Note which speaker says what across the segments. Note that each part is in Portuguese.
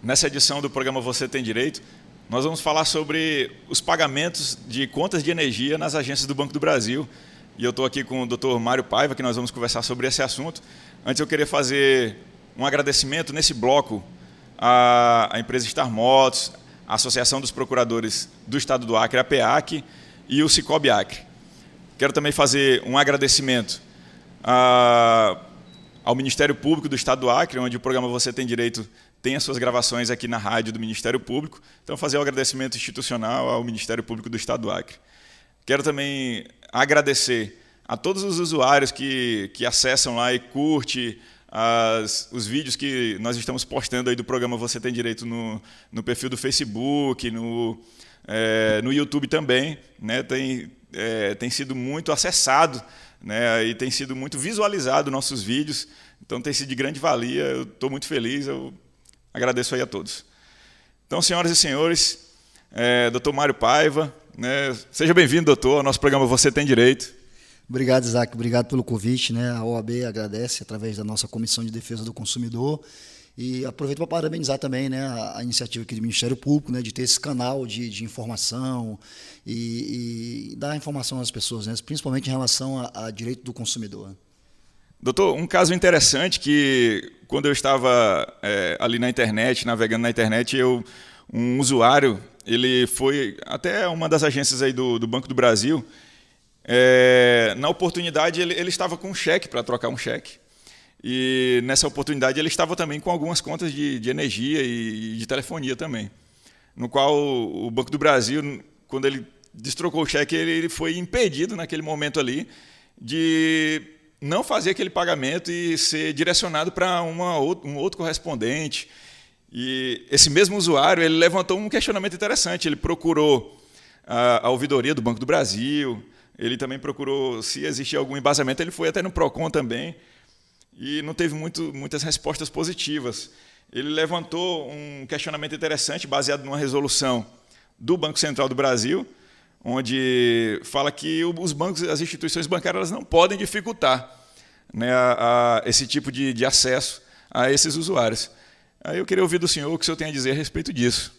Speaker 1: Nessa edição do programa Você Tem Direito, nós vamos falar sobre os pagamentos de contas de energia nas agências do Banco do Brasil. E eu estou aqui com o Dr. Mário Paiva, que nós vamos conversar sobre esse assunto. Antes eu queria fazer um agradecimento nesse bloco à empresa Star Motos, à Associação dos Procuradores do Estado do Acre, a APEAC, e o Cicobi Acre. Quero também fazer um agradecimento ao Ministério Público do Estado do Acre, onde o programa Você Tem Direito tem as suas gravações aqui na rádio do Ministério Público. Então, fazer um agradecimento institucional ao Ministério Público do Estado do Acre. Quero também agradecer a todos os usuários que acessam lá e curtem os vídeos que nós estamos postando aí do programa Você Tem Direito no perfil do Facebook, no YouTube também, né? Tem sido muito acessado, né? E tem sido muito visualizado nossos vídeos, então tem sido de grande valia. Eu estou muito feliz, eu agradeço aí a todos. Então, senhoras e senhores, Dr. Mário Paiva, né? Seja bem-vindo, doutor, ao nosso programa Você Tem Direito.
Speaker 2: Obrigado, Isaac, obrigado pelo convite, né? A OAB agradece através da nossa Comissão de Defesa do Consumidor. E aproveito para parabenizar também, né, a iniciativa aqui do Ministério Público, né, de ter esse canal de informação e dar informação às pessoas, né, principalmente em relação a direito do consumidor.
Speaker 1: Doutor, um caso interessante que, quando eu estava ali na internet, navegando na internet, um usuário, ele foi até uma das agências aí do Banco do Brasil. Na oportunidade, ele estava com um cheque para trocar um cheque. E nessa oportunidade ele estava também com algumas contas de energia e de telefonia também, no qual o Banco do Brasil, quando ele destrocou o cheque, ele foi impedido naquele momento ali de não fazer aquele pagamento e ser direcionado para um outro correspondente. E esse mesmo usuário, ele levantou um questionamento interessante. Ele procurou a ouvidoria do Banco do Brasil, ele também procurou se existia algum embasamento, ele foi até no PROCON também, e não teve muitas respostas positivas. Ele levantou um questionamento interessante, baseado numa resolução do Banco Central do Brasil, onde fala que os bancos, as instituições bancárias, elas não podem dificultar, né, esse tipo de acesso a esses usuários. Aí eu queria ouvir do senhor o que o senhor tem a dizer a respeito disso.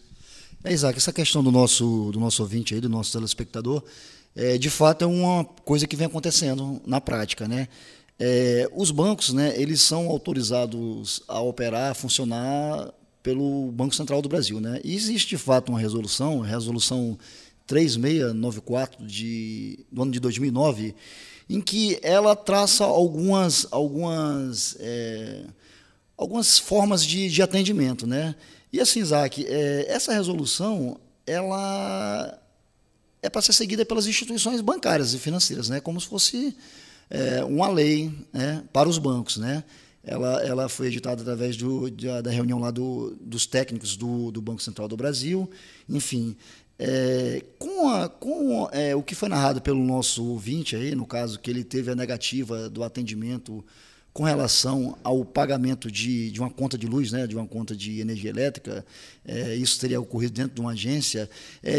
Speaker 2: Isaac, essa questão do nosso ouvinte, aí, do nosso telespectador, de fato é uma coisa que vem acontecendo na prática, né? Os bancos, né, eles são autorizados a operar, a funcionar pelo Banco Central do Brasil, né? E existe, de fato, uma resolução, a resolução 3694 do ano de 2009, em que ela traça algumas formas de atendimento, né? E assim, Isaac, essa resolução, ela é para ser seguida pelas instituições bancárias e financeiras, né? Como se fosse uma lei, né, para os bancos, né? Ela foi editada através da reunião lá dos técnicos do Banco Central do Brasil. Enfim, com o que foi narrado pelo nosso ouvinte aí, no caso que ele teve a negativa do atendimento com relação ao pagamento de uma conta de luz, né, de uma conta de energia elétrica, isso teria ocorrido dentro de uma agência.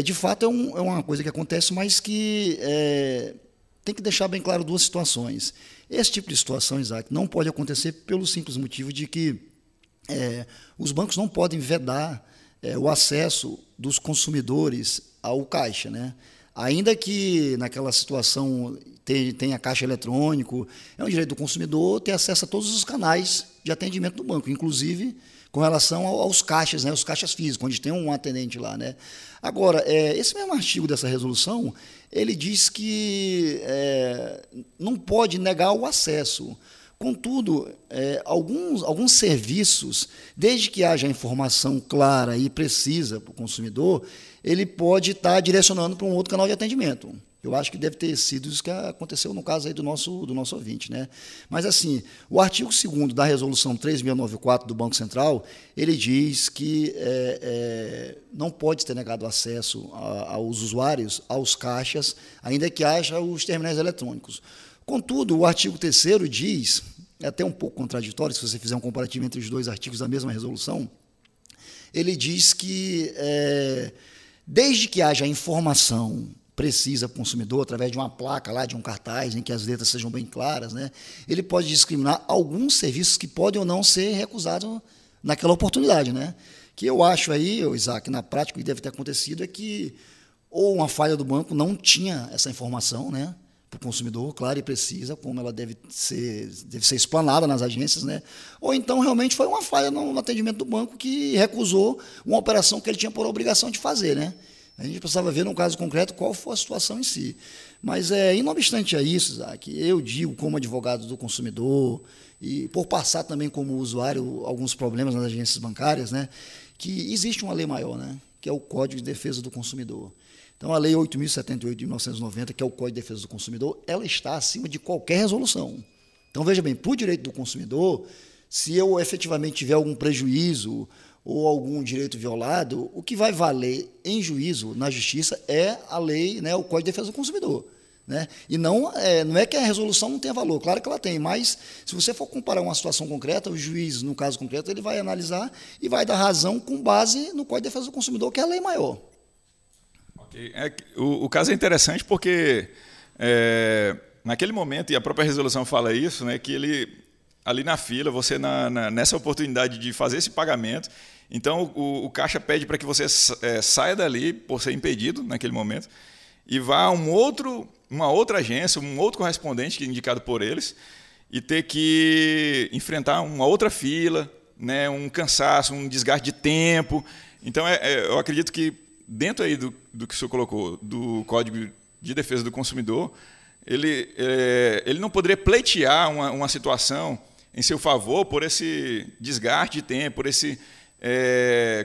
Speaker 2: De fato, é uma coisa que acontece, mas que tem que deixar bem claro duas situações. Esse tipo de situação, Isaac, não pode acontecer pelo simples motivo de que os bancos não podem vedar o acesso dos consumidores ao caixa, né? Ainda que naquela situação tenha caixa eletrônico, é um direito do consumidor ter acesso a todos os canais de atendimento do banco, inclusive com relação aos caixas, né, os caixas físicos, onde tem um atendente lá, né? Agora, esse mesmo artigo dessa resolução, ele diz que não pode negar o acesso. Contudo, alguns serviços, desde que haja informação clara e precisa para o consumidor, ele pode estar direcionando para um outro canal de atendimento. Eu acho que deve ter sido isso que aconteceu no caso aí do nosso ouvinte, né? Mas, assim, o artigo 2º da Resolução 3694 do Banco Central, ele diz que não pode ter negado acesso aos usuários, aos caixas, ainda que haja os terminais eletrônicos. Contudo, o artigo 3º diz, é até um pouco contraditório, se você fizer um comparativo entre os dois artigos da mesma resolução, ele diz que, desde que haja informação precisa para o consumidor, através de uma placa lá, de um cartaz, em que as letras sejam bem claras, né, ele pode discriminar alguns serviços que podem ou não ser recusados naquela oportunidade, né, que eu acho aí, Isaac, na prática, o que deve ter acontecido é que ou uma falha do banco não tinha essa informação, né, para o consumidor, clara e precisa, como ela deve ser explanada nas agências, né, ou então realmente foi uma falha no atendimento do banco que recusou uma operação que ele tinha por obrigação de fazer, né. A gente precisava ver, no caso concreto, qual foi a situação em si. Mas, não obstante a isso, Isaac, eu digo, como advogado do consumidor, e por passar também como usuário alguns problemas nas agências bancárias, né, que existe uma lei maior, né, que é o Código de Defesa do Consumidor. Então, a Lei 8.078 de 1990, que é o Código de Defesa do Consumidor, ela está acima de qualquer resolução. Então, veja bem, para o direito do consumidor, se eu efetivamente tiver algum prejuízo ou algum direito violado, o que vai valer em juízo, na justiça, é a lei, né, o Código de Defesa do Consumidor. Né? E não é que a resolução não tenha valor, claro que ela tem, mas se você for comparar uma situação concreta, o juiz, no caso concreto, ele vai analisar e vai dar razão com base no Código de Defesa do Consumidor, que é a lei maior.
Speaker 1: Okay. O caso é interessante porque, naquele momento, e a própria resolução fala isso, né, que ele, ali na fila, você nessa oportunidade de fazer esse pagamento, então o caixa pede para que você saia dali, por ser impedido naquele momento, e vá a uma outra agência, um outro correspondente que é indicado por eles, e ter que enfrentar uma outra fila, né, um cansaço, um desgaste de tempo. Então, eu acredito que, dentro aí do que o senhor colocou, do Código de Defesa do Consumidor, ele não poderia pleitear uma situação em seu favor por esse desgaste de tempo, por esse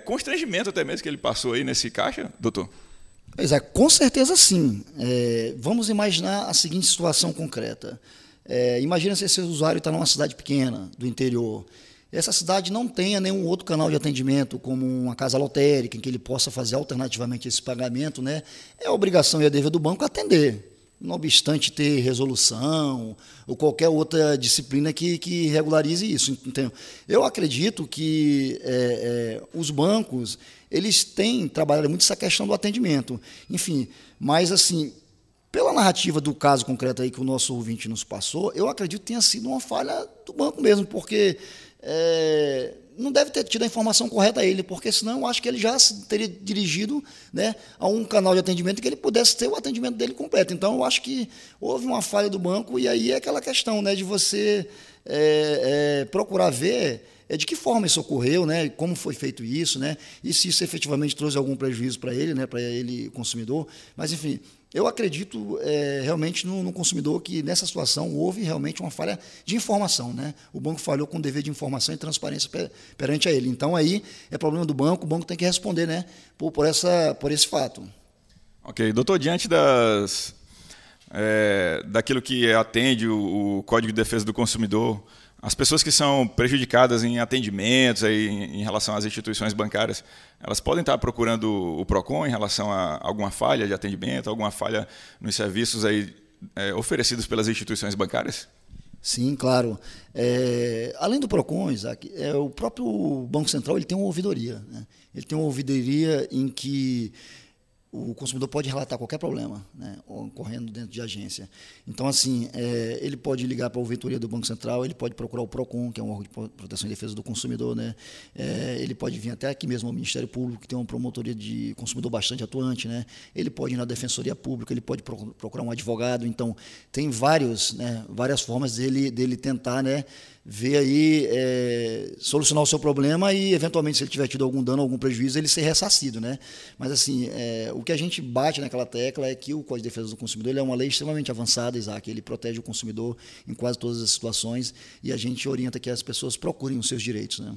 Speaker 1: constrangimento até mesmo que ele passou aí nesse caixa, doutor?
Speaker 2: Exato, com certeza sim. Vamos imaginar a seguinte situação concreta. Imagina se esse usuário está numa cidade pequena, do interior. Essa cidade não tenha nenhum outro canal de atendimento, como uma casa lotérica, em que ele possa fazer alternativamente esse pagamento, né? É a obrigação e a dever do banco atender, não obstante ter resolução ou qualquer outra disciplina que regularize isso. Entendeu? Eu acredito que os bancos eles têm trabalhado muito essa questão do atendimento. Enfim, mas assim, pela narrativa do caso concreto aí que o nosso ouvinte nos passou, eu acredito que tenha sido uma falha do banco mesmo, porque não deve ter tido a informação correta a ele, porque senão eu acho que ele já teria dirigido, né, a um canal de atendimento que ele pudesse ter o atendimento dele completo. Então, eu acho que houve uma falha do banco, e aí é aquela questão, né, de você procurar ver de que forma isso ocorreu, né, como foi feito isso, né, e se isso efetivamente trouxe algum prejuízo para ele, né, para ele, consumidor. Mas, enfim, eu acredito realmente no consumidor que, nessa situação, houve realmente uma falha de informação. Né? O banco falhou com o dever de informação e transparência perante a ele. Então, aí é problema do banco, o banco tem que responder, né, por esse fato.
Speaker 1: Ok. Doutor, diante daquilo que atende o Código de Defesa do Consumidor, as pessoas que são prejudicadas em atendimentos aí, em relação às instituições bancárias, elas podem estar procurando o PROCON em relação a alguma falha de atendimento, alguma falha nos serviços aí, oferecidos pelas instituições bancárias?
Speaker 2: Sim, claro. Além do PROCON, Isaac, o próprio Banco Central ele tem uma ouvidoria. Né? Ele tem uma ouvidoria em que o consumidor pode relatar qualquer problema, né, ocorrendo dentro de agência. Então, assim, ele pode ligar para a ouvidoria do Banco Central, ele pode procurar o PROCON, que é um órgão de proteção e defesa do consumidor, né, ele pode vir até aqui mesmo ao Ministério Público, que tem uma promotoria de consumidor bastante atuante, né, ele pode ir na Defensoria Pública, ele pode procurar um advogado. Então, tem várias formas dele tentar, né, ver aí, solucionar o seu problema e, eventualmente, se ele tiver tido algum dano, algum prejuízo, ele ser ressarcido, né? Mas, assim, o que a gente bate naquela tecla é que o Código de Defesa do Consumidor ele é uma lei extremamente avançada, Isaac, ele protege o consumidor em quase todas as situações, e a gente orienta que as pessoas procurem os seus direitos, né?